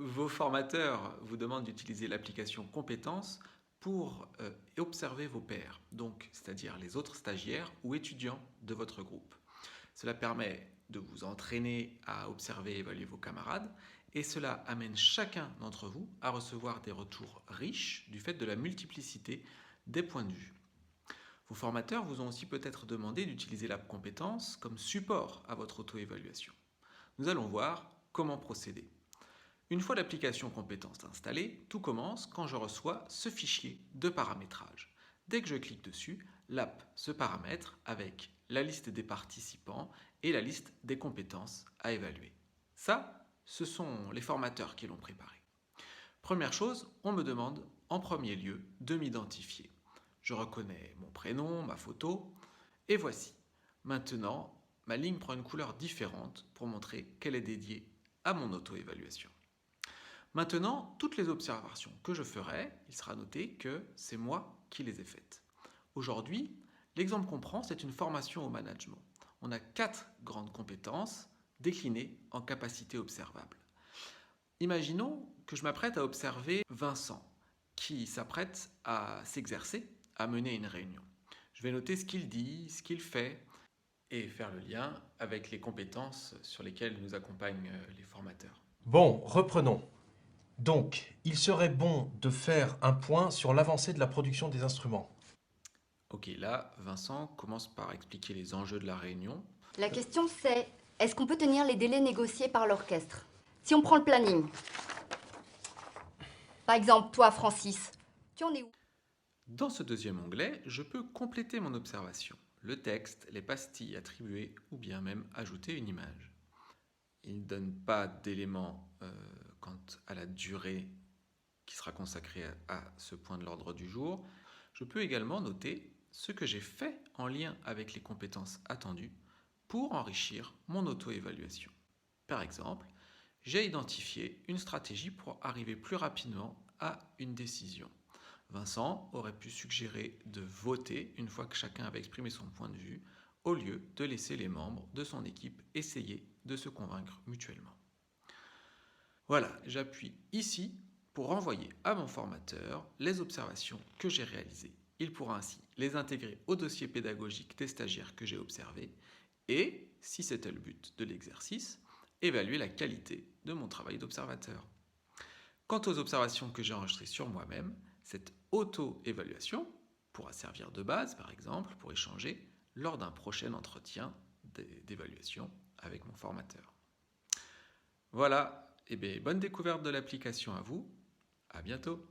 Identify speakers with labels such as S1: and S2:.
S1: Vos formateurs vous demandent d'utiliser l'application Compétences pour observer vos pairs, donc c'est-à-dire les autres stagiaires ou étudiants de votre groupe. Cela permet de vous entraîner à observer et évaluer vos camarades et cela amène chacun d'entre vous à recevoir des retours riches du fait de la multiplicité des points de vue. Vos formateurs vous ont aussi peut-être demandé d'utiliser l'app Compétences comme support à votre auto-évaluation. Nous allons voir comment procéder. Une fois l'application Compétences installée, tout commence quand je reçois ce fichier de paramétrage. Dès que je clique dessus, l'app se paramètre avec la liste des participants et la liste des compétences à évaluer. Ça, ce sont les formateurs qui l'ont préparé. Première chose, on me demande en premier lieu de m'identifier. Je reconnais mon prénom, ma photo, et voici. Maintenant, ma ligne prend une couleur différente pour montrer qu'elle est dédiée à mon auto-évaluation. Maintenant, toutes les observations que je ferai, il sera noté que c'est moi qui les ai faites. Aujourd'hui, l'exemple qu'on prend, c'est une formation au management. On a 4 grandes compétences déclinées en capacités observables. Imaginons que je m'apprête à observer Vincent, qui s'apprête à s'exercer, à mener une réunion. Je vais noter ce qu'il dit, ce qu'il fait, et faire le lien avec les compétences sur lesquelles nous accompagnent les formateurs.
S2: Bon, reprenons. Donc, il serait bon de faire un point sur l'avancée de la production des instruments.
S1: Ok, là, Vincent commence par expliquer les enjeux de la réunion.
S3: La question c'est, est-ce qu'on peut tenir les délais négociés par l'orchestre? Si on prend le planning. Par exemple, toi, Francis, tu en es où?
S1: Dans ce deuxième onglet, je peux compléter mon observation, le texte, les pastilles attribuées ou bien même ajouter une image. Il ne donne pas d'éléments quant à la durée qui sera consacrée à ce point de l'ordre du jour. Je peux également noter ce que j'ai fait en lien avec les compétences attendues pour enrichir mon auto-évaluation. Par exemple, j'ai identifié une stratégie pour arriver plus rapidement à une décision. Vincent aurait pu suggérer de voter une fois que chacun avait exprimé son point de vue, au lieu de laisser les membres de son équipe essayer de se convaincre mutuellement. Voilà, j'appuie ici pour renvoyer à mon formateur les observations que j'ai réalisées. Il pourra ainsi les intégrer au dossier pédagogique des stagiaires que j'ai observés et, si c'était le but de l'exercice, évaluer la qualité de mon travail d'observateur. Quant aux observations que j'ai enregistrées sur moi-même, cette auto-évaluation pourra servir de base, par exemple, pour échanger lors d'un prochain entretien d'évaluation avec mon formateur. Voilà, et bien, bonne découverte de l'application à vous, à bientôt.